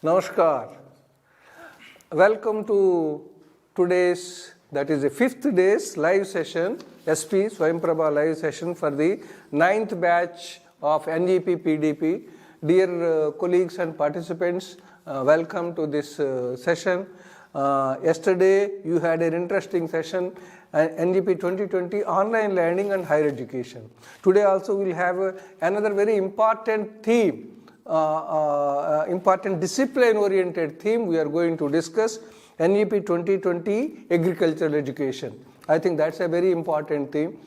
Namaskar. Welcome to today's, that is the 5th day's live session, SP Swayamprabha live session for the 9th batch of NEP PDP. Dear colleagues and participants, welcome to this session. Yesterday you had an interesting session, NEP 2020 online learning and higher education. Today also we will have another very important theme. Important discipline-oriented theme we are going to discuss, NEP 2020 agricultural education. I think that's a very important theme.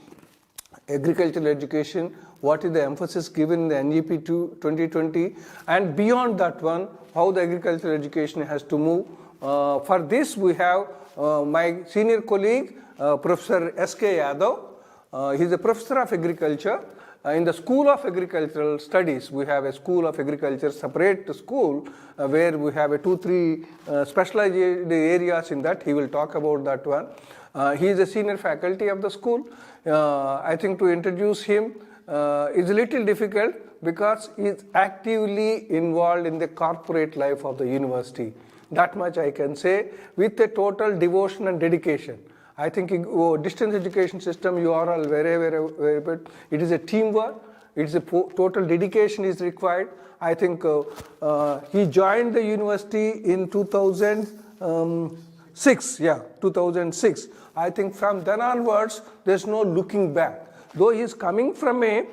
Agricultural education, what is the emphasis given in the NEP 2020, and beyond that one, how the agricultural education has to move. For this we have my senior colleague, Professor S.K. Yadav. He is a professor of agriculture. In the School of Agricultural Studies, we have a School of Agriculture, separate school, where we have a 2-3 specialized areas in that. He will talk about that one. He is a senior faculty of the school. I think to introduce him is a little difficult because he is actively involved in the corporate life of the university. That much I can say, with a total devotion and dedication. I think distance education system, you are all very good. It is a teamwork. It is a total dedication is required. I think he joined the university in 2006. Yeah, 2006. I think from then onwards, there's no looking back. Though he is coming from a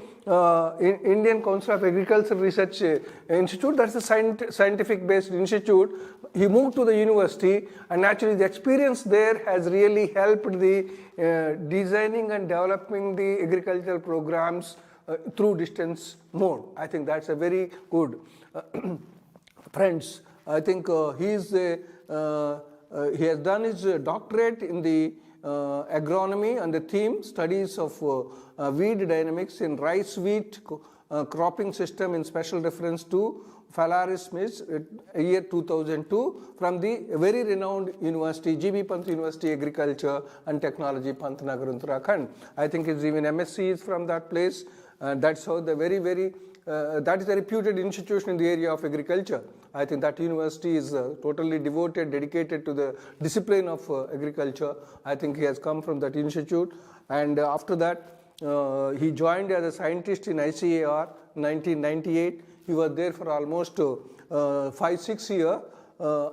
Indian Council of Agriculture Research Institute, that's a scientific-based institute. He moved to the university, and naturally the experience there has really helped the designing and developing the agricultural programs through distance mode. I think that's a very good. Friends, I think he has done his doctorate in the agronomy and the theme studies of weed dynamics in rice wheat cropping system in special reference to Phalaris maize, year 2002, from the very renowned university, GB Pant University Agriculture and Technology, Pantnagar, Uttarakhand. I think it's even MSc is from that place. That's how the that is a reputed institution in the area of agriculture. I think that university is totally devoted, dedicated to the discipline of agriculture. I think he has come from that institute. And after that, he joined as a scientist in ICAR in 1998. He was there for almost 5-6 years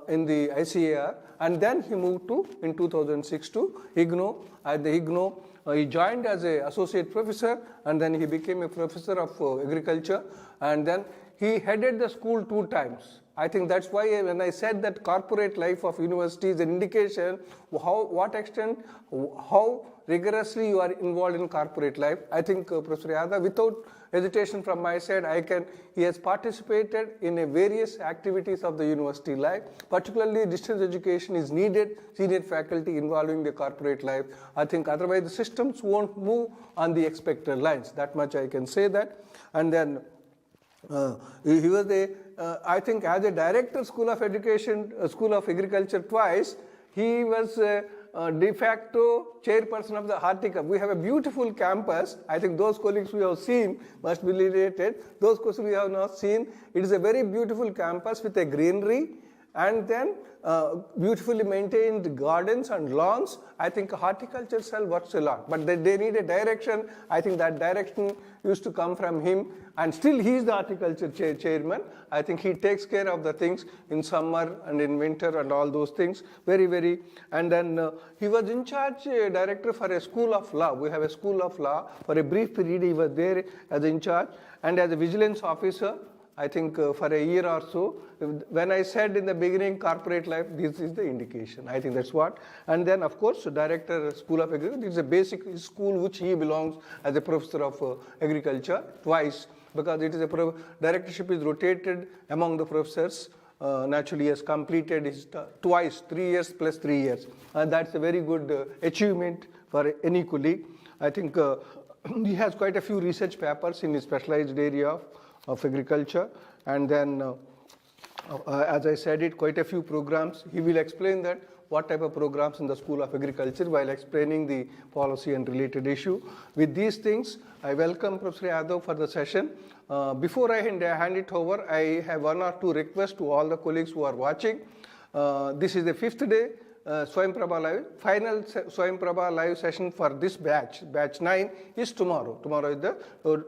in the ICAR. And then he moved in 2006 to IGNO. At the IGNO, he joined as an associate professor, and then he became a professor of agriculture, and then he headed the school 2 times. I think that's why when I said that corporate life of university is an indication what extent, how rigorously you are involved in corporate life. I think Professor Yadav, without hesitation from my side, he has participated in various activities of the university life. Particularly distance education is needed, senior faculty involving the corporate life. I think otherwise the systems won't move on the expected lines. That much I can say that. And then he was I think as a director School of Education, School of Agriculture twice, he was de facto chairperson of the Horticulture. We have a beautiful campus. I think those colleagues we have seen must be related. Those colleagues we have not seen. It is a very beautiful campus with a greenery, and then beautifully maintained gardens and lawns. I think horticulture cell works a lot, but they need a direction. I think that direction used to come from him, and still he is the horticulture chairman. I think he takes care of the things in summer and in winter and all those things. Very, and then he was in charge director for a school of law. We have a school of law. For a brief period he was there as in charge, and as a vigilance officer, I think for a year or so. When I said in the beginning corporate life, this is the indication. I think that's what. And then of course director School of Agriculture. This is a basic school which he belongs as a professor of agriculture twice, because it is a directorship is rotated among the professors. Naturally he has completed his twice, 3 years plus 3 years. And that's a very good achievement for any colleague. I think he has quite a few research papers in his specialized area of agriculture, and then as I said it, quite a few programs. He will explain that what type of programs in the School of Agriculture while explaining the policy and related issue. With these things, I welcome Professor Yadav for the session. Before I hand it over, I have one or two requests to all the colleagues who are watching. This is the 5th day Swayam Prabha Live. Final Swayam Prabha Live session for this batch 9 is tomorrow. Tomorrow is the,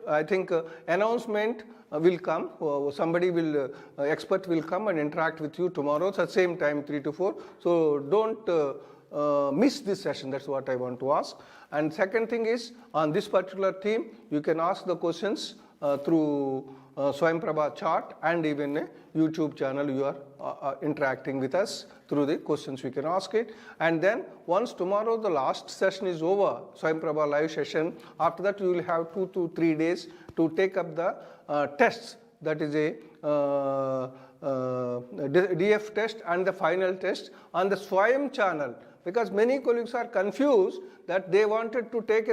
I think, announcement will come. Somebody will, expert will come and interact with you tomorrow at the same time, 3 to 4. So don't miss this session. That's what I want to ask. And second thing is, on this particular theme, you can ask the questions through Swayam Prabha chart and even a YouTube channel. You are interacting with us through the questions. We can ask it. And then once tomorrow the last session is over, Swayam Prabha live session, after that you will have 2 to 3 days to take up the tests. That is a DF test and the final test on the Swayam channel. Because many colleagues are confused that they wanted to take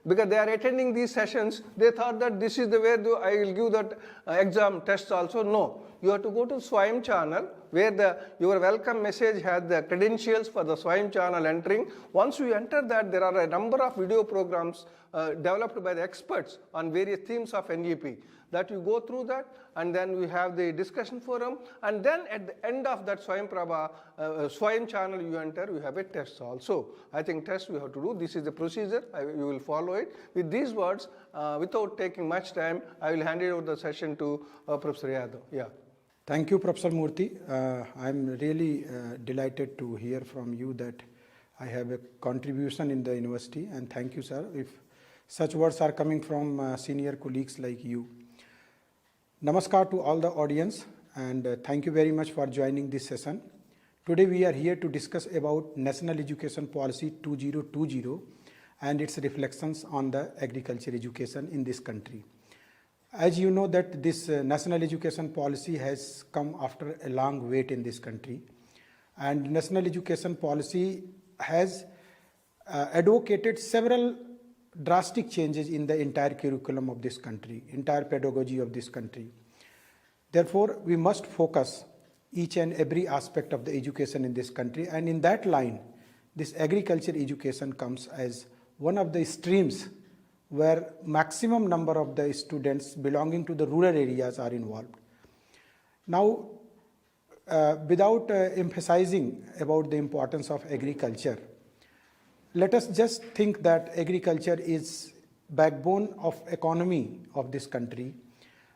because they are attending these sessions, they thought that this is the way I will give that exam tests also. No, you have to go to Swayam channel where your welcome message has the credentials for the Swayam channel entering. Once you enter that, there are a number of video programs developed by the experts on various themes of NEP. That you go through that, and then we have the discussion forum, and then at the end of that Swayam Prabha, Swayam channel you enter, you have a test also. I think test we have to do. This is the procedure. You will follow it. With these words, without taking much time, I will hand it over the session to Professor Yadav. Yeah. Thank you, Professor Murthy. I'm really delighted to hear from you that I have a contribution in the university, and thank you, sir, if such words are coming from senior colleagues like you. Namaskar to all the audience, and thank you very much for joining this session. Today we are here to discuss about National Education Policy 2020 and its reflections on the agriculture education in this country. As you know that this National Education Policy has come after a long wait in this country, and National Education Policy has advocated several drastic changes in the entire curriculum of this country, entire pedagogy of this country. Therefore, we must focus each and every aspect of the education in this country, and in that line, this agriculture education comes as one of the streams where maximum number of the students belonging to the rural areas are involved. Now, without emphasizing about the importance of agriculture, let us just think that agriculture is backbone of economy of this country,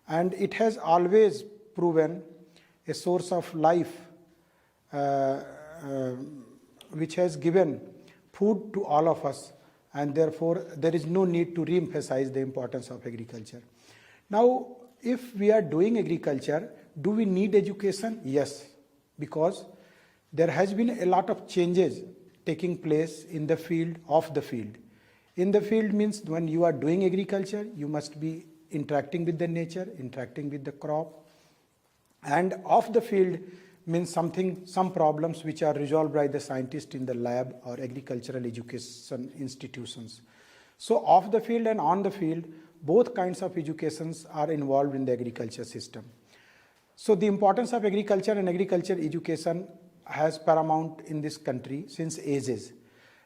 and it has always proven a source of life which has given food to all of us, and therefore there is no need to re-emphasize the importance of agriculture. Now, if we are doing agriculture, do we need education? Yes, because there has been a lot of changes taking place in the field, of the field. In the field means when you are doing agriculture, you must be interacting with the nature, interacting with the crop. And off the field means some problems which are resolved by the scientist in the lab or agricultural education institutions. So off the field and on the field, both kinds of educations are involved in the agriculture system. So the importance of agriculture and agriculture education has paramount in this country since ages.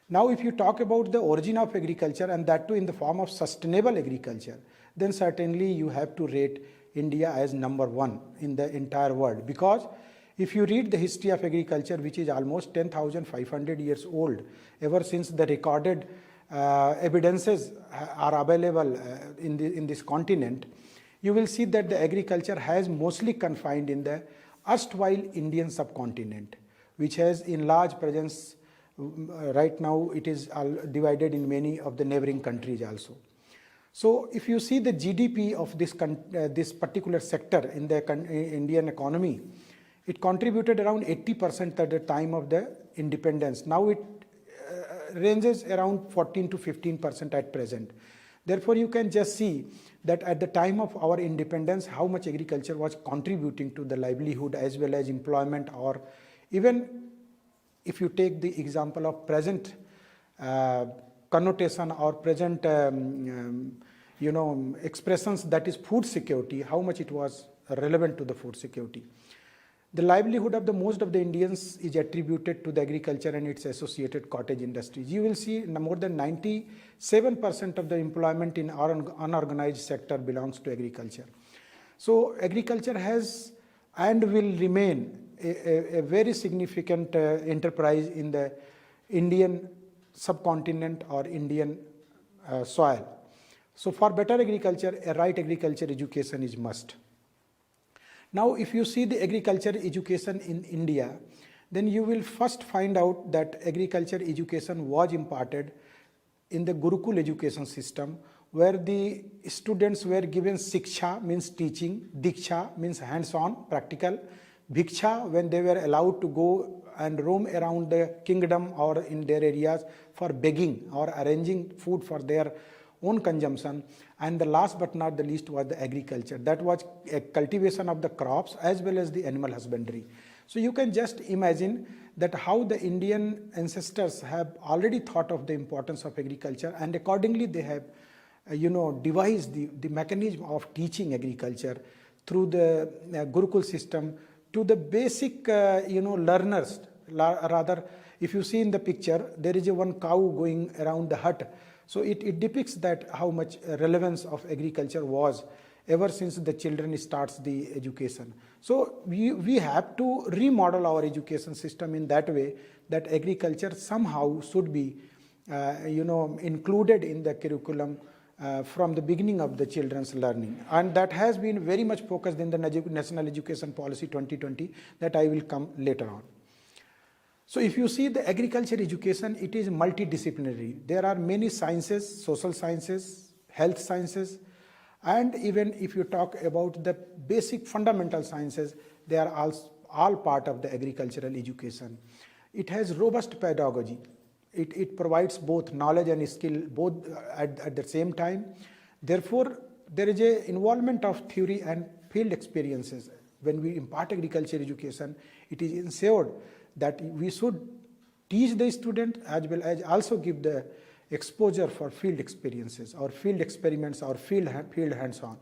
Now, if you talk about the origin of agriculture, and that too in the form of sustainable agriculture, then certainly you have to rate India as number one in the entire world. Because if you read the history of agriculture, which is almost 10,500 years old, ever since the recorded evidences are available in this continent, you will see that the agriculture has mostly confined in the erstwhile Indian subcontinent, which has in large presence. Right now it is divided in many of the neighboring countries also. So if you see the GDP of this particular sector in the Indian economy, it contributed around 80% at the time of the independence. Now it ranges around 14 to 15% at present. Therefore, you can just see that at the time of our independence, how much agriculture was contributing to the livelihood as well as employment, or even if you take the example of present connotation or present expressions, that is food security, how much it was relevant to the food security. The livelihood of the most of the Indians is attributed to the agriculture and its associated cottage industries. You will see more than 97% of the employment in our unorganized sector belongs to agriculture. So agriculture has and will remain a very significant enterprise in the Indian subcontinent or Indian soil. So for better agriculture, a right agriculture education is must. Now, if you see the agriculture education in India, then you will first find out that agriculture education was imparted in the Gurukul education system, where the students were given Siksha, means teaching, Diksha means hands-on, practical, Bhiksha when they were allowed to go and roam around the kingdom or in their areas for begging or arranging food for their own consumption, and the last but not the least was the agriculture. That was a cultivation of the crops as well as the animal husbandry. So you can just imagine that how the Indian ancestors have already thought of the importance of agriculture, and accordingly they have devised the mechanism of teaching agriculture through the Gurukul system to the basic learners. Rather, if you see in the picture, there is a one cow going around the hut. So it depicts that how much relevance of agriculture was ever since the children starts the education. So we have to remodel our education system in that way that agriculture somehow should be included in the curriculum from the beginning of the children's learning, and that has been very much focused in the National Education Policy 2020 that I will come later on. So if you see the agriculture education, it is multidisciplinary. There are many sciences, social sciences, health sciences, and even if you talk about the basic fundamental sciences, they are all part of the agricultural education. It has robust pedagogy. It provides both knowledge and skill both at the same time. Therefore, there is an involvement of theory and field experiences. When we impart agriculture education, it is ensured that we should teach the student as well as also give the exposure for field experiences or field experiments or field hands-on.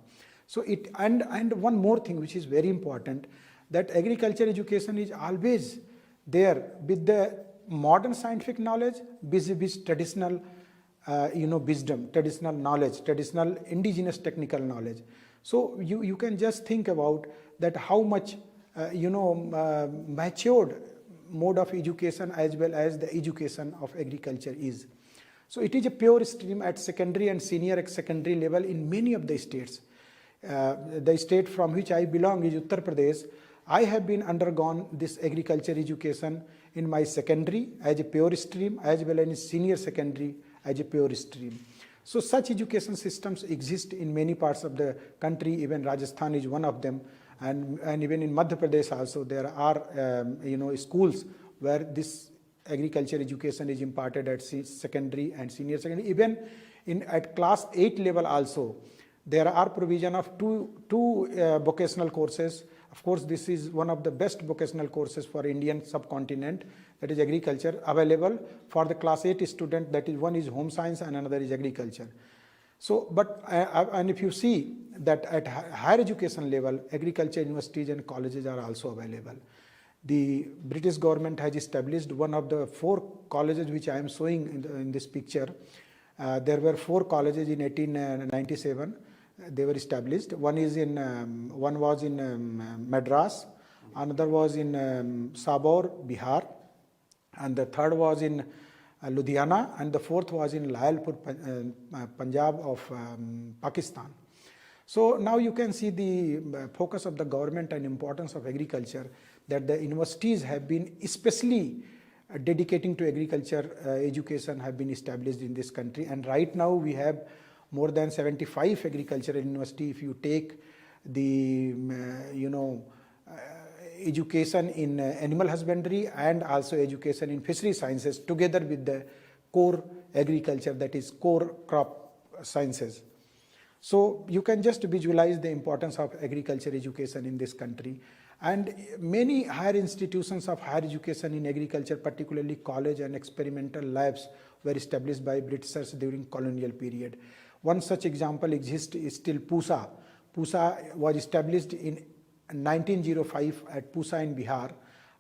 So and one more thing which is very important, that agriculture education is always there with the modern scientific knowledge with traditional wisdom, traditional knowledge, traditional indigenous technical knowledge. So you can just think about that how much matured mode of education as well as the education of agriculture is. So it is a pure stream at secondary and senior secondary level in many of the states. The state from which I belong is Uttar Pradesh. I have been undergone this agriculture education in my secondary as a pure stream as well as in senior secondary as a pure stream. So such education systems exist in many parts of the country. Even Rajasthan is one of them. And even in Madhya Pradesh also there are schools where this agriculture education is imparted at secondary and senior secondary. Even at class 8 level also there are provision of two vocational courses. Of course, this is one of the best vocational courses for Indian subcontinent, that is agriculture, available for the class 8 student. That is, one is home science and another is agriculture. So, but and if you see that at higher education level, agriculture universities and colleges are also available. The British government has established one of the 4 colleges which I am showing in this picture. There were 4 colleges in 1897. They were established. One was in Madras, another was in Sabor, Bihar, and the third was in Ludhiana, and the fourth was in Layalpur, Punjab of Pakistan. So now you can see the focus of the government and importance of agriculture, that the universities have been especially dedicating to agriculture education have been established in this country. And right now we have more than 75 agricultural universities. If you take the education in animal husbandry and also education in fishery sciences together with the core agriculture, that is core crop sciences. So you can just visualize the importance of agriculture education in this country. And many higher institutions of higher education in agriculture, particularly college and experimental labs, were established by Britishers during colonial period. One such example exists is still PUSA. PUSA was established in 1905 at Pusa in Bihar,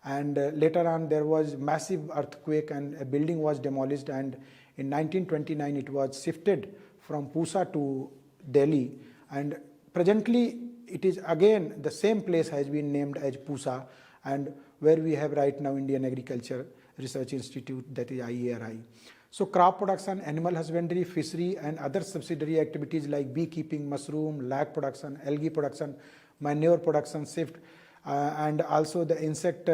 and later on there was massive earthquake and a building was demolished, and in 1929 it was shifted from Pusa to Delhi, and presently it is again the same place has been named as Pusa, and where we have right now Indian Agriculture Research Institute, that is IARI. So crop production, animal husbandry, fishery and other subsidiary activities like beekeeping, mushroom, lag production, algae production, manure production, shift, and also the insect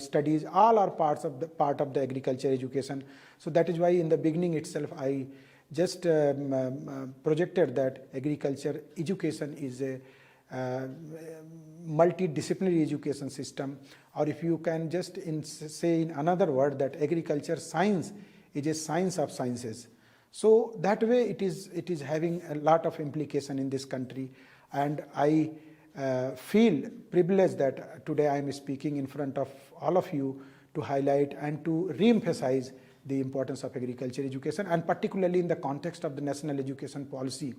studies, all are part of the agriculture education. So that is why in the beginning itself I just projected that agriculture education is a multidisciplinary education system, or if you can just say in another word that agriculture science is a science of sciences. So that way it is having a lot of implication in this country, and I feel privileged that today I am speaking in front of all of you to highlight and to re-emphasize the importance of agriculture education, and particularly in the context of the National Education Policy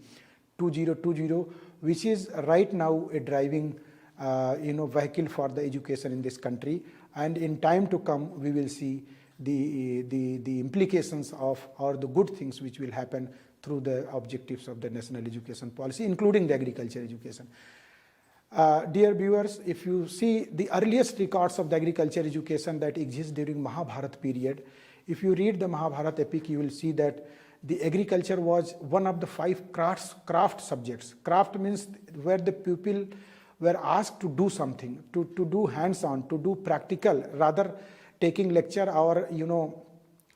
2020, which is right now a driving vehicle for the education in this country, and in time to come we will see the implications of, or the good things which will happen through the objectives of the National Education Policy, including the agriculture education. Dear viewers, if you see the earliest records of the agriculture education that exist during Mahabharat period, if you read the Mahabharat epic, you will see that the agriculture was one of the 5 craft subjects. Craft means where the people were asked to do something, to do hands-on, to do practical, rather taking lecture or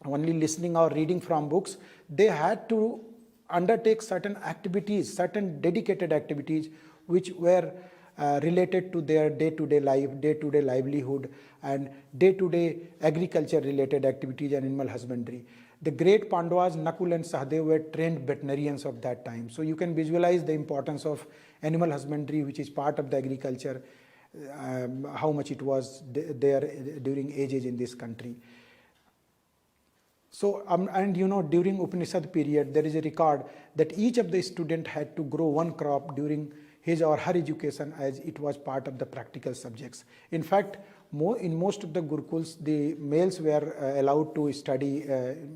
only listening or reading from books. They had to undertake certain activities, certain dedicated activities which were related to their day-to-day life, day-to-day livelihood, and day-to-day agriculture-related activities and animal husbandry. The great Pandavas, Nakul and Sahadev, were trained veterinarians of that time. So you can visualize the importance of animal husbandry, which is part of the agriculture, how much it was there during ages in this country. So, during Upanishad period, there is a record that each of the student had to grow one crop during his or her education, as it was part of the practical subjects. In fact, in most of the Gurukuls, the males were allowed to study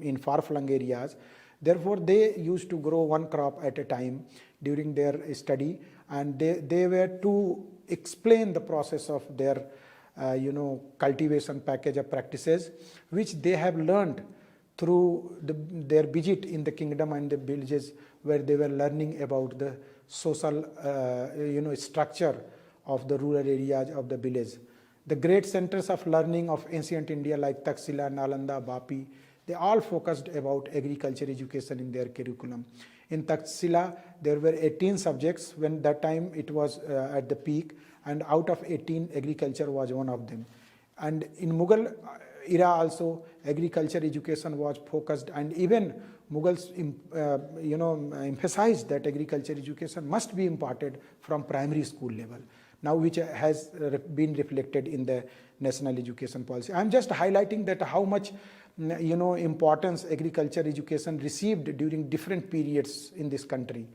in far-flung areas. Therefore, they used to grow one crop at a time during their study, and they were to explain the process of their cultivation package of practices, which they have learned through their visit in the kingdom and the villages, where they were learning about the social structure of the rural areas of the village. The great centers of learning of ancient India like Taxila, Nalanda, Vapi, they all focused about agriculture education in their curriculum. In Taxila, there were 18 subjects when that time it was at the peak, and out of 18, agriculture was one of them. And in Mughal era also, agriculture education was focused, and even Mughals emphasized that agriculture education must be imparted from primary school level, now which has been reflected in the National Education Policy. I am just highlighting that how much importance agriculture education received during different periods in this country.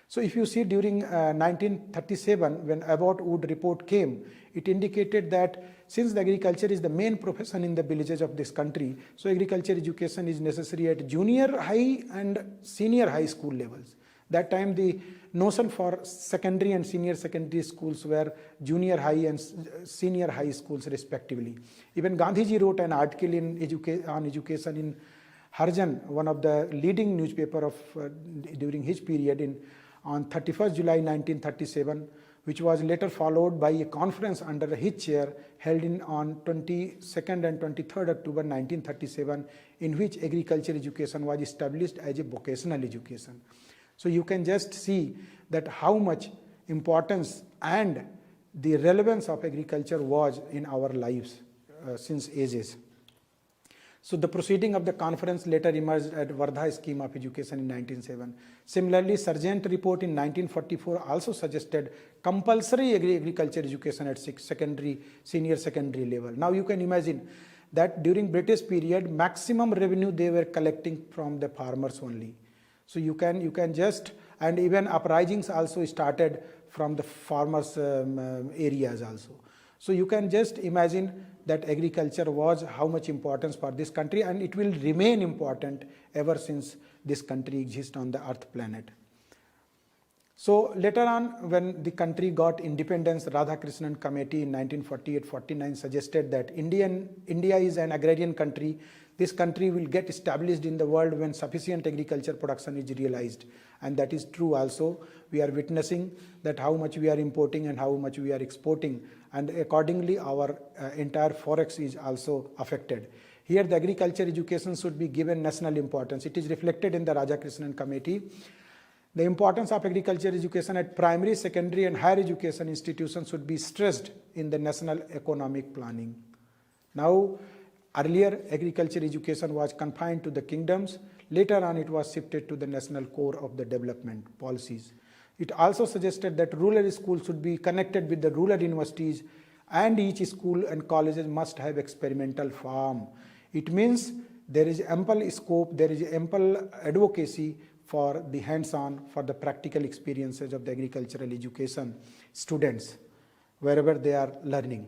So if you see during 1937, when Abbott Wood report came, it indicated that since the agriculture is the main profession in the villages of this country, so agriculture education is necessary at junior high and senior high school levels. That time the notion for secondary and senior secondary schools were junior high and senior high schools respectively. Even Gandhiji wrote an article on education in Harjan, one of the leading newspaper of during his period, on 31st July 1937, which was later followed by a conference under his chair held on 22nd and 23rd October 1937, in which agriculture education was established as a vocational education. So you can just see that how much importance and the relevance of agriculture was in our lives since ages. So the proceeding of the conference later emerged at Vardha Scheme of Education in 1907. Similarly, Sargent report in 1944 also suggested compulsory agriculture education at senior secondary level. Now you can imagine that during British period, maximum revenue they were collecting from the farmers only. So you can just and even uprisings also started from the farmers areas also. So you can just imagine that agriculture was how much importance for this country, and it will remain important ever since this country exists on the earth planet. So later on, when the country got independence, Radhakrishnan Committee in 1948-49 suggested that India is an agrarian country. This country will get established in the world when sufficient agriculture production is realized. And that is true also. We are witnessing that how much we are importing and how much we are exporting. And accordingly, our entire forex is also affected. Here, the agriculture education should be given national importance. It is reflected in the Radhakrishnan Committee. The importance of agriculture education at primary, secondary and higher education institutions should be stressed in the national economic planning. Now, earlier agriculture education was confined to the kingdoms. Later on, it was shifted to the national core of the development policies. It also suggested that rural schools should be connected with the rural universities, and each school and colleges must have experimental farm. It means there is ample scope, there is ample advocacy for the hands-on, for the practical experiences of the agricultural education students wherever they are learning.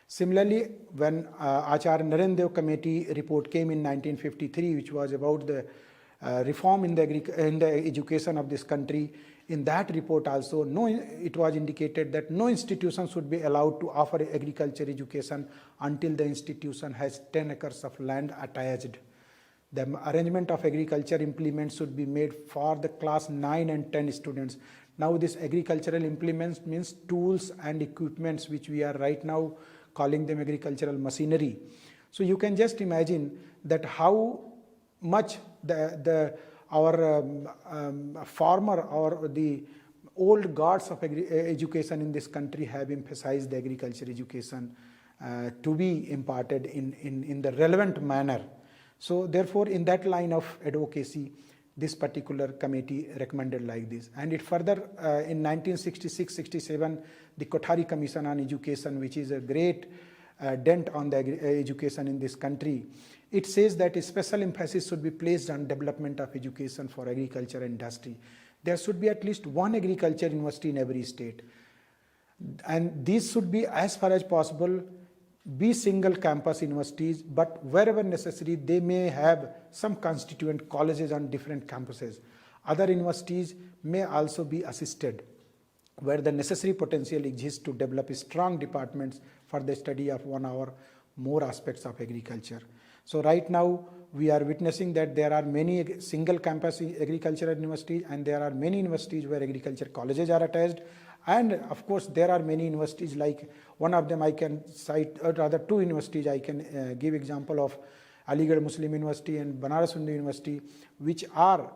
Similarly, when Acharya Narendra Dev Committee report came in 1953, which was about the reform in the education of this country, in that report also, it was indicated that no institution should be allowed to offer agriculture education until the institution has 10 acres of land attached. The arrangement of agriculture implements should be made for the class 9 and 10 students. Now this agricultural implements means tools and equipments, which we are right now calling them agricultural machinery. So you can just imagine that how much our farmer or the old gods of education in this country have emphasized the agriculture education to be imparted in the relevant manner. So therefore, in that line of advocacy, this particular committee recommended like this. And it further, in 1966-67, the Kothari Commission on Education, which is a great dent on the education in this country, it says that a special emphasis should be placed on development of education for agriculture and industry. There should be at least one agriculture university in every state. And these should be, as far as possible, be single campus universities, but wherever necessary, they may have some constituent colleges on different campuses. Other universities may also be assisted where the necessary potential exists to develop strong departments for the study of one or more aspects of agriculture. So right now, we are witnessing that there are many single campus agricultural universities, and there are many universities where agriculture colleges are attached. And of course, there are many universities, like one of them I can cite, or rather two universities I can give example of, Aligarh Muslim University and Banaras Hindu University, which are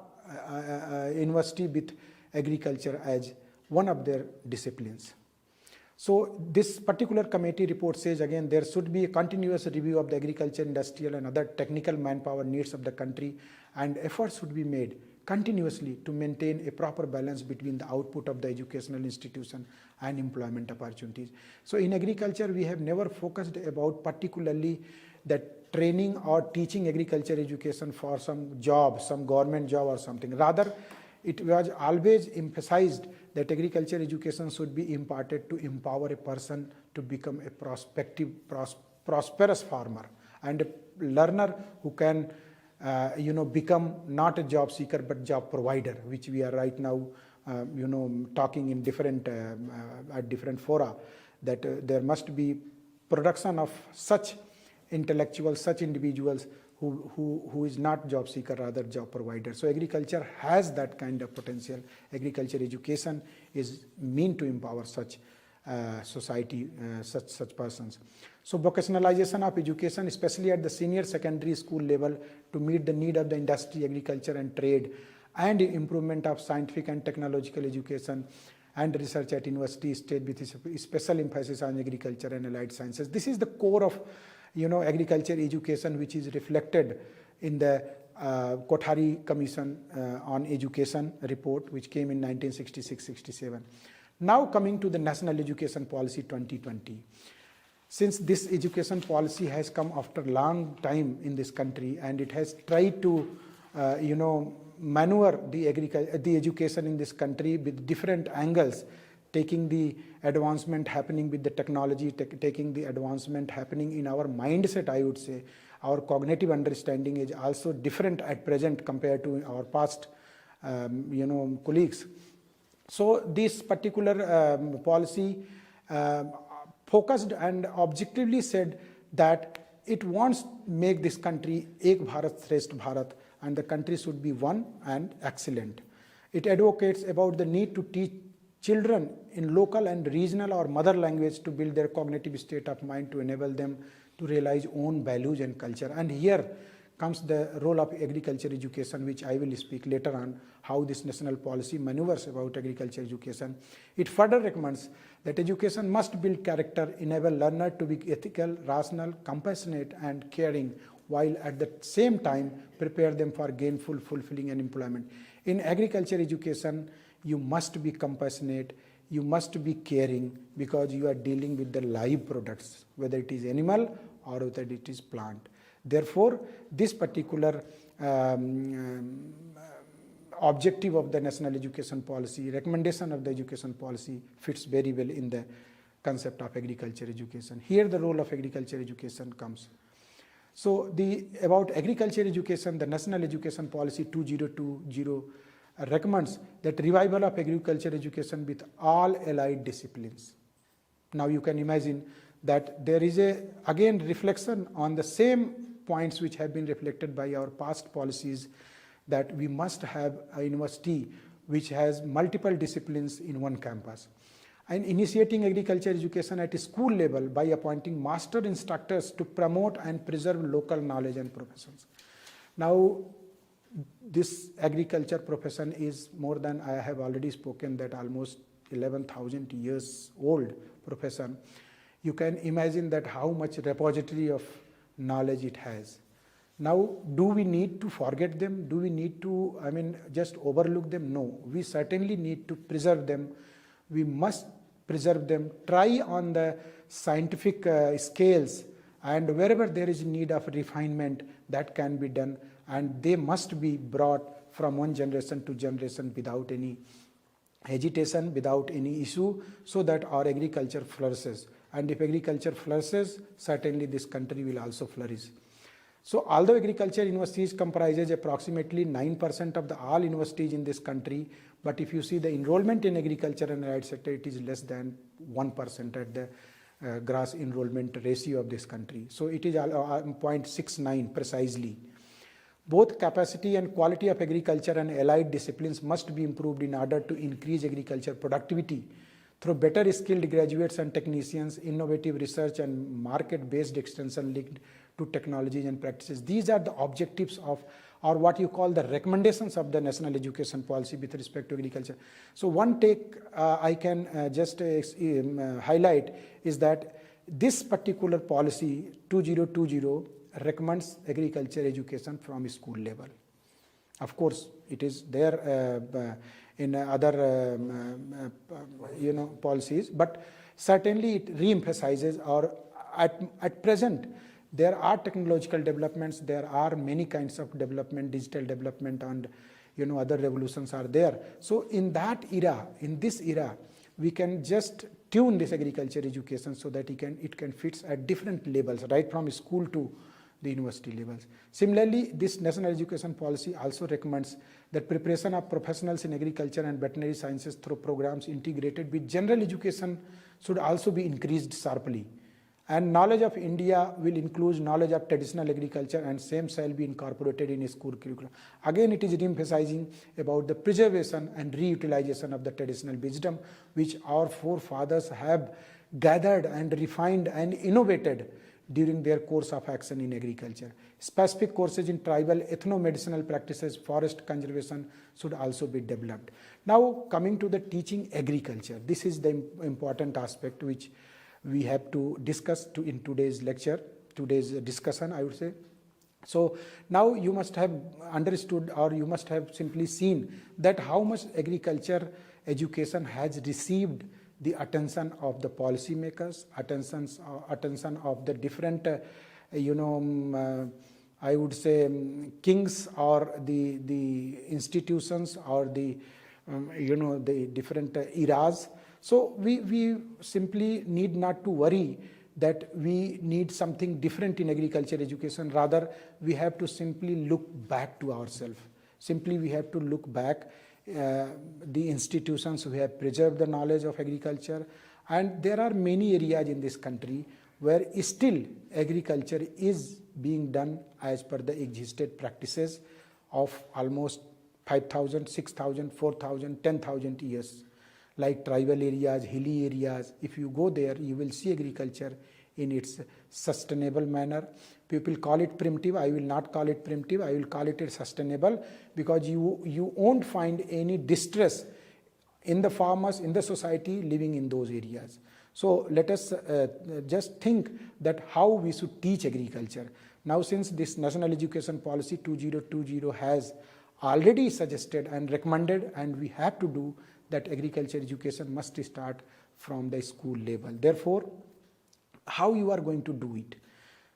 university with agriculture as one of their disciplines. So this particular committee report says again there should be a continuous review of the agriculture, industrial and other technical manpower needs of the country, and efforts should be made continuously to maintain a proper balance between the output of the educational institution and employment opportunities. So in agriculture, we have never focused about particularly that training or teaching agriculture education for some job, some government job or something. Rather, it was always emphasized that agriculture education should be imparted to empower a person to become a prosperous farmer and a learner who can become not a job seeker but job provider, which we are right now talking in different at different fora, that there must be production of such intellectuals, such individuals who is not job seeker, rather job provider. So agriculture has that kind of potential. Agriculture education is meant to empower such society, such persons. So vocationalization of education, especially at the senior secondary school level, to meet the need of the industry, agriculture and trade, and improvement of scientific and technological education and research at university stage with special emphasis on agriculture and allied sciences. This is the core of agriculture education, which is reflected in the Kothari Commission on Education report, which came in 1966-67. Now coming to the National Education Policy 2020. Since this education policy has come after a long time in this country, and it has tried to maneuver the education in this country with different angles, taking the advancement happening with the technology, taking the advancement happening in our mindset, I would say. Our cognitive understanding is also different at present compared to our past colleagues. So this particular policy focused and objectively said that it wants to make this country Ek Bharat Shresth Bharat, and the country should be one and excellent. It advocates about the need to teach children in local and regional or mother language to build their cognitive state of mind, to enable them to realize own values and culture. And here comes the role of agriculture education, which I will speak later on, how this national policy maneuvers about agriculture education. It further recommends that education must build character, enable learner to be ethical, rational, compassionate and caring, while at the same time prepare them for gainful, fulfilling and employment. In agriculture education, you must be compassionate, you must be caring, because you are dealing with the live products, whether it is animal or whether it is plant. Therefore, this particular objective of the national education policy, recommendation of the education policy, fits very well in the concept of agriculture education. Here the role of agriculture education comes. So about agriculture education, the National Education Policy 2020 recommends that revival of agriculture education with all allied disciplines. Now you can imagine that there is again reflection on the same points which have been reflected by our past policies, that we must have a university which has multiple disciplines in one campus. And initiating agriculture education at a school level by appointing master instructors to promote and preserve local knowledge and professions. Now, this agriculture profession is more than, I have already spoken, that almost 11,000 years old profession. You can imagine that how much repository of knowledge it has. Now, do we need to forget them? Do we need to, just overlook them? No, we certainly need to preserve them. We must preserve them, try on the scientific scales, and wherever there is need of refinement, that can be done, and they must be brought from one generation to generation without any hesitation, without any issue, so that our agriculture flourishes. And if agriculture flourishes, certainly this country will also flourish. So although agriculture universities comprises approximately 9% of all universities in this country, but if you see the enrollment in agriculture and allied sector, it is less than 1% at the gross enrollment ratio of this country. So it is 0.69 precisely. Both capacity and quality of agriculture and allied disciplines must be improved in order to increase agriculture productivity through better skilled graduates and technicians, innovative research and market-based extension linked to technologies and practices. These are the objectives of, or what you call the recommendations of the National Education Policy with respect to agriculture. So one take I can just highlight is that this particular policy 2020 recommends agriculture education from school level. Of course, it is there in other policies, but certainly it re-emphasizes, or at present there are technological developments, there are many kinds of development, digital development, and other revolutions are there. So in that era, in this era, we can just tune this agriculture education so that it can fit at different levels, right from school to the university levels. Similarly, this National Education Policy also recommends that preparation of professionals in agriculture and veterinary sciences through programs integrated with general education should also be increased sharply. And knowledge of India will include knowledge of traditional agriculture, and same shall be incorporated in a school curriculum. Again, it is re-emphasizing about the preservation and reutilization of the traditional wisdom which our forefathers have gathered and refined and innovated during their course of action in agriculture. Specific courses in tribal ethno-medicinal practices, forest conservation should also be developed. Now, coming to the teaching agriculture, this is the important aspect which we have to discuss in today's lecture, today's discussion, I would say. So now you must have understood, or you must have simply seen that how much agriculture education has received the attention of the policymakers, attention of the different, I would say, kings or the institutions or the the different eras. So we simply need not to worry that we need something different in agriculture education. Rather, we have to simply look back to ourselves. Simply, we have to look back the institutions who have preserved the knowledge of agriculture, and there are many areas in this country where still agriculture is being done as per the existed practices of almost 5,000, 6,000, 4,000, 10,000 years. Like tribal areas, hilly areas, if you go there, you will see agriculture in its sustainable manner. People call it primitive. I will not call it primitive. I will call it sustainable, because you won't find any distress in the farmers, in the society living in those areas. So let us just think that how we should teach agriculture. Now, since this National Education Policy 2020 has already suggested and recommended, and we have to do that, agriculture education must start from the school level. Therefore, how you are going to do it?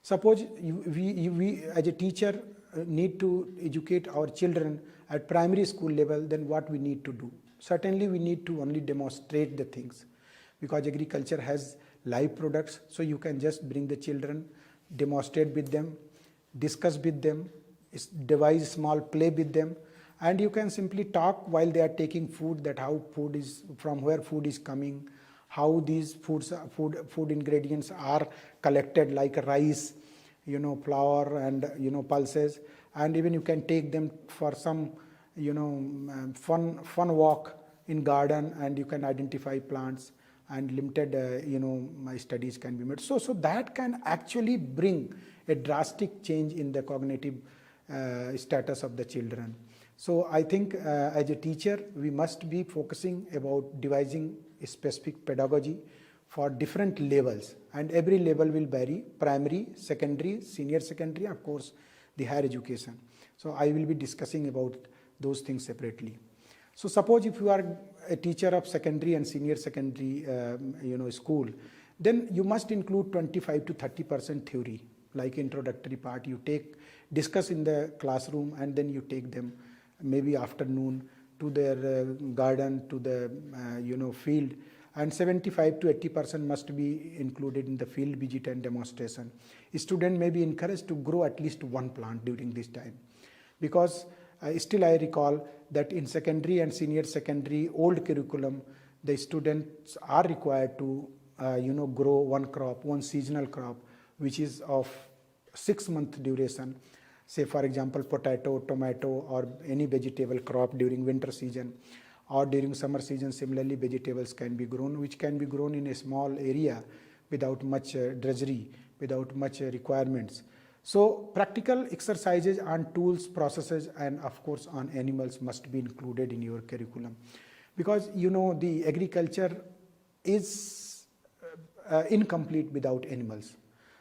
Suppose we as a teacher need to educate our children at primary school level, then what we need to do? Certainly we need to only demonstrate the things, because agriculture has live products. So you can just bring the children, demonstrate with them, discuss with them, devise small play with them, and you can simply talk while they are taking food, that how food is, from where food is coming, how these food ingredients are collected, like rice, flour, and pulses. And even you can take them for some fun walk in garden, and you can identify plants, and limited studies can be made. So that can actually bring a drastic change in the cognitive status of the children. So I think as a teacher, we must be focusing about devising a specific pedagogy for different levels, and every level will vary: primary, secondary, senior secondary, of course the higher education. So I will be discussing about those things separately. So suppose if you are a teacher of secondary and senior secondary school, then you must include 25 to 30% theory, like introductory part you discuss in the classroom, and then you take them maybe afternoon to their garden, to the field, and 75 to 80% must be included in the field visit and demonstration. A student may be encouraged to grow at least one plant during this time, because still I recall that in secondary and senior secondary old curriculum, the students are required to grow one crop, one seasonal crop, which is of 6-month duration. Say for example, potato, tomato, or any vegetable crop during winter season, or during summer season. Similarly, vegetables can be grown, which can be grown in a small area without much drudgery, without much requirements. So practical exercises on tools, processes, and of course on animals must be included in your curriculum, because the agriculture is incomplete without animals.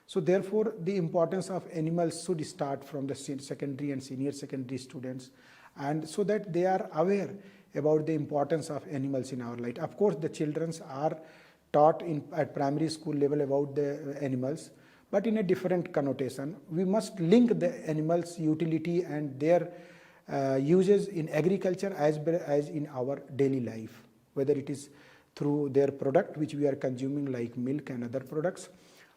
So therefore, the importance of animals should start from the secondary and senior secondary students, and so that they are aware about the importance of animals in our life. Of course, the children are taught at primary school level about the animals, but in a different connotation. We must link the animals' utility and their uses in agriculture as well as in our daily life, whether it is through their product which we are consuming, like milk and other products,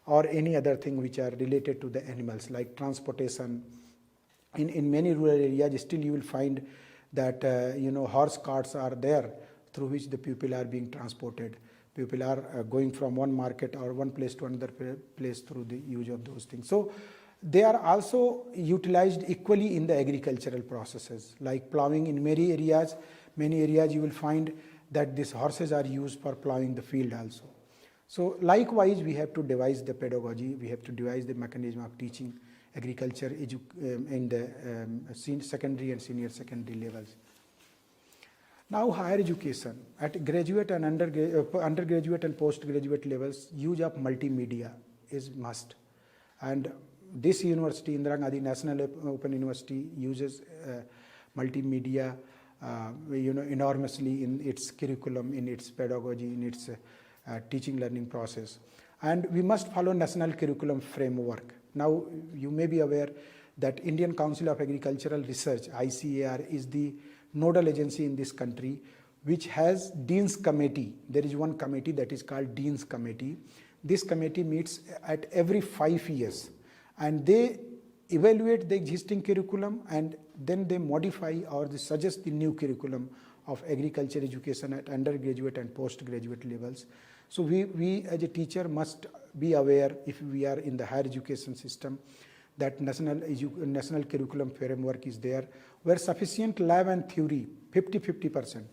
or any other thing which are related to the animals, like transportation. In many rural areas, still you will find that horse carts are there through which the people are being transported. People are going from one market or one place to another place through the use of those things. So they are also utilized equally in the agricultural processes, like plowing. In many areas you will find that these horses are used for plowing the field also. So likewise, we have to devise the pedagogy, we have to devise the mechanism of teaching agriculture in the secondary and senior secondary levels. Now, higher education at graduate and undergraduate and postgraduate levels, use of multimedia is must. And this university, Indira Gandhi National Open University, uses multimedia enormously in its curriculum, in its pedagogy, in its teaching learning process. And we must follow national curriculum framework. Now, you may be aware that Indian Council of Agricultural Research, ICAR, is the nodal agency in this country, which has Dean's Committee. There is one committee that is called Dean's Committee. This committee meets at every 5 years, and they evaluate the existing curriculum, and then they modify or they suggest the new curriculum of agriculture education at undergraduate and postgraduate levels. So we as a teacher must be aware, if we are in the higher education system, that national curriculum framework is there, where sufficient lab and theory, 50-50%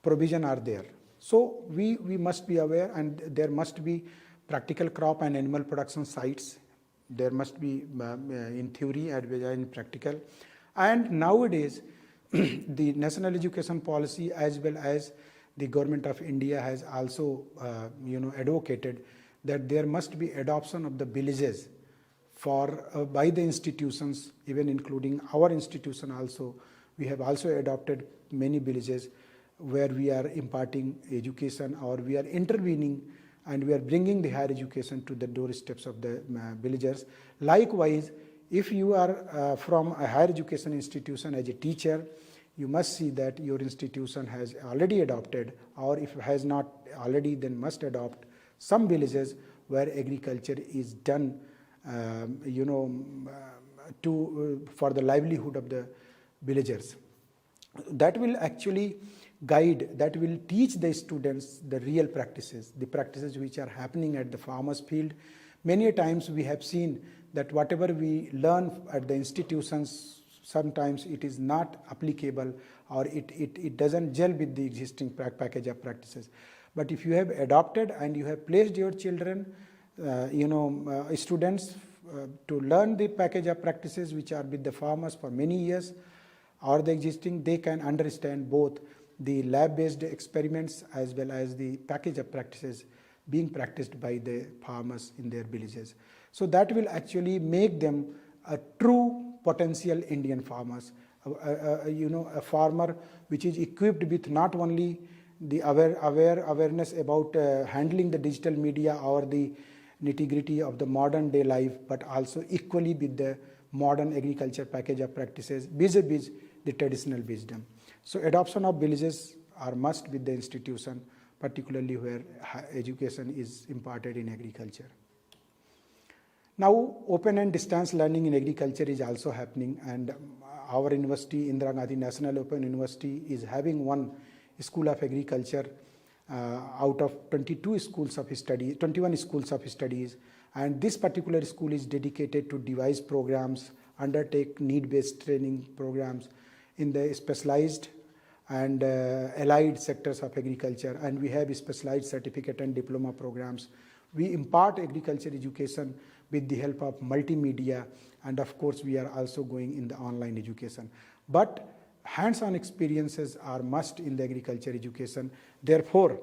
provision are there. So we must be aware, and there must be practical crop and animal production sites. There must be in theory as well as in practical. And nowadays, the national education policy as well as the government of India has also advocated that there must be adoption of the villages for by the institutions, even including our institution also. We have also adopted many villages where we are imparting education, or we are intervening and we are bringing the higher education to the doorsteps of the villagers. Likewise, if you are from a higher education institution as a teacher, you must see that your institution has already adopted, or if has not already, then must adopt some villages where agriculture is done for the livelihood of the villagers. That will actually guide, that will teach the students the real practices, the practices which are happening at the farmer's field. Many a times we have seen that whatever we learn at the institutions, sometimes it is not applicable, or it doesn't gel with the existing package of practices. But if you have adopted and you have placed your children, students to learn the package of practices which are with the farmers for many years, or the existing, they can understand both the lab-based experiments as well as the package of practices being practiced by the farmers in their villages. So that will actually make them a true potential Indian farmers, a farmer which is equipped with not only the awareness about handling the digital media or the nitty-gritty of the modern day life, but also equally with the modern agriculture package of practices vis-a-vis the traditional wisdom. So adoption of villages are must with the institution, particularly where education is imparted in agriculture. Now, open and distance learning in agriculture is also happening, and our university, Indira Gandhi National Open University, is having one school of agriculture out of 21 schools of studies, and this particular school is dedicated to devise programs, undertake need-based training programs in the specialized and allied sectors of agriculture, and we have specialized certificate and diploma programs. We impart agriculture education with the help of multimedia, and of course we are also going in the online education. But hands-on experiences are must in the agriculture education. Therefore,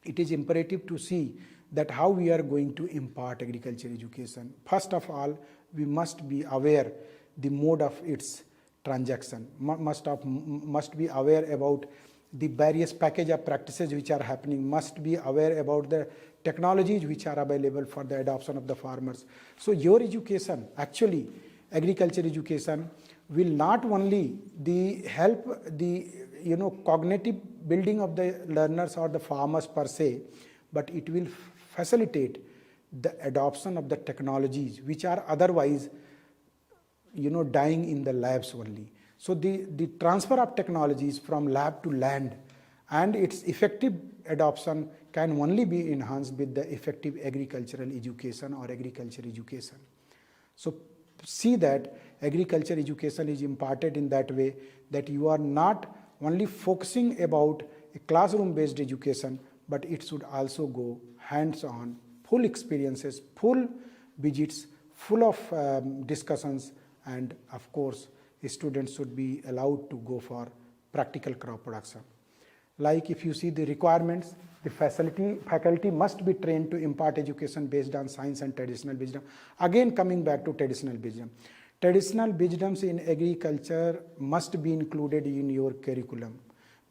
it is imperative to see that how we are going to impart agriculture education. First of all, we must be aware the mode of its transaction, must be aware about the various package of practices which are happening, must be aware about the technologies which are available for the adoption of the farmers. So your education, actually agriculture education, will not only help the cognitive building of the learners or the farmers per se, but it will facilitate the adoption of the technologies which are otherwise dying in the labs only. So the transfer of technologies from lab to land and its effective adoption can only be enhanced with the effective agricultural education or agriculture education. So see that agriculture education is imparted in that way that you are not only focusing about a classroom based education, but it should also go hands-on, full experiences, full visits, full of discussions, and of course students should be allowed to go for practical crop production. Like if you see the requirements, the faculty must be trained to impart education based on science and traditional wisdom. Again, coming back to traditional wisdom. Traditional wisdoms in agriculture must be included in your curriculum.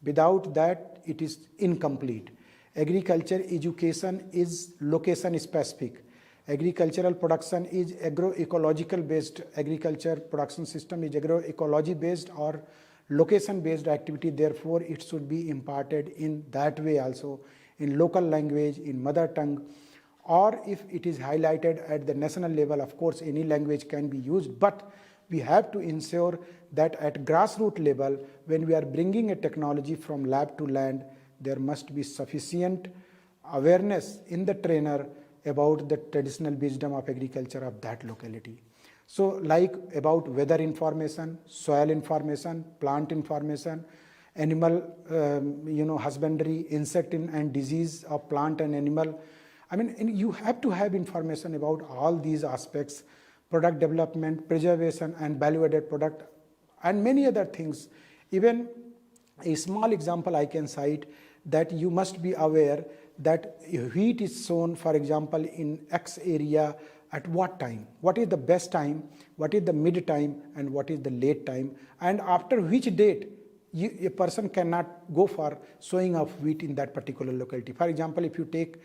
Without that, it is incomplete. Agriculture education is location specific. agricultural production is agroecological based, agriculture production system is agroecology based or location based activity, therefore it should be imparted in that way also, in local language, in mother tongue, or if it is highlighted at the national level, of course any language can be used, but we have to ensure that at grassroots level, when we are bringing a technology from lab to land, there must be sufficient awareness in the trainer about the traditional wisdom of agriculture of that locality. So like about weather information, soil information, plant information, animal husbandry, insect and disease of plant and animal. I mean, you have to have information about all these aspects, product development, preservation and value added product and many other things. Even a small example I can cite, that you must be aware that wheat is sown, for example, in X area at what time, what is the best time, what is the mid time and what is the late time, and after which date a person cannot go for sowing of wheat in that particular locality. For example, if you take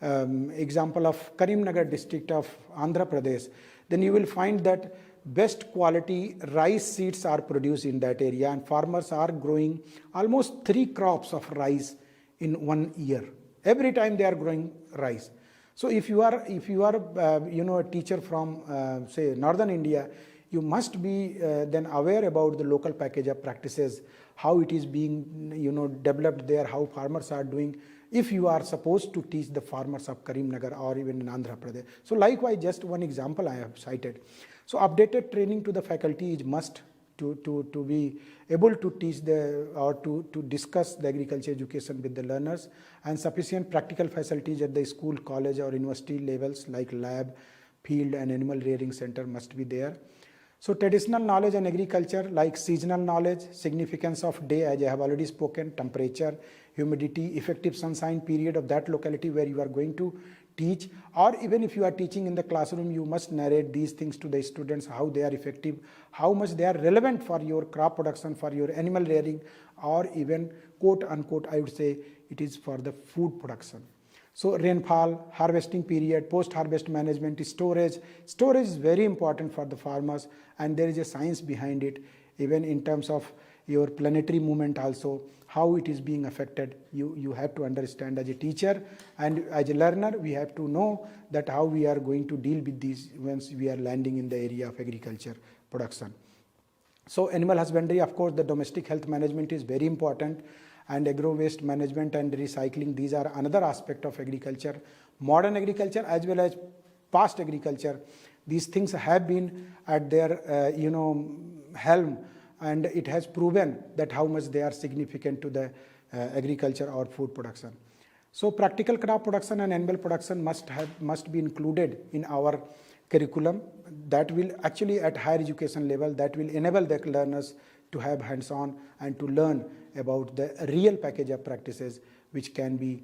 example of Karimnagar district of Andhra Pradesh, then you will find that best quality rice seeds are produced in that area and farmers are growing almost 3 crops of rice in 1 year. Every time they are growing rice. So if you are a teacher from say northern India, you must be then aware about the local package of practices, how it is being developed there, how farmers are doing, if you are supposed to teach the farmers of Karimnagar or even in Andhra Pradesh. So likewise, just one example I have cited. So updated training to the faculty is must to be able to teach to discuss the agriculture education with the learners, and sufficient practical facilities at the school, college or university levels like lab, field and animal rearing center must be there. So traditional knowledge and agriculture like seasonal knowledge, significance of day as I have already spoken, temperature, humidity, effective sunshine period of that locality where you are going to teach, or even if you are teaching in the classroom, you must narrate these things to the students, how they are effective, how much they are relevant for your crop production, for your animal rearing, or even quote unquote I would say it is for the food production. So rainfall, harvesting period, post-harvest management, storage. Storage is very important for the farmers and there is a science behind it, even in terms of your planetary movement also, how it is being affected. You have to understand as a teacher and as a learner, we have to know that how we are going to deal with these once we are landing in the area of agriculture production. So animal husbandry, of course, the domestic health management is very important, and agro waste management and recycling, these are another aspect of agriculture. Modern agriculture as well as past agriculture, these things have been at their helm, and it has proven that how much they are significant to the agriculture or food production. So practical crop production and animal production must be included in our curriculum. That will actually at higher education level, that will enable the learners to have hands-on and to learn about the real package of practices which can be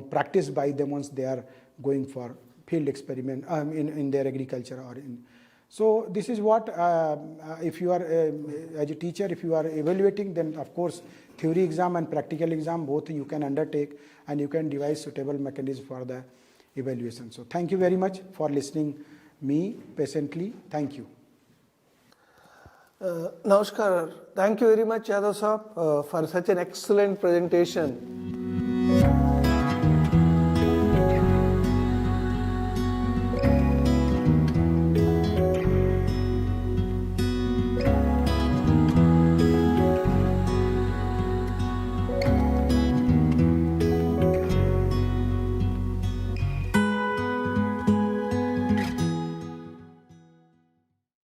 practiced by them once they are going for field experiment in their agriculture or in. So this is what if you are as a teacher, if you are evaluating, then of course theory exam and practical exam both you can undertake and you can devise suitable mechanism for the evaluation. So thank you very much for listening me patiently. Thank you. Namaskar. Thank you very much, Yadav Saab, for such an excellent presentation.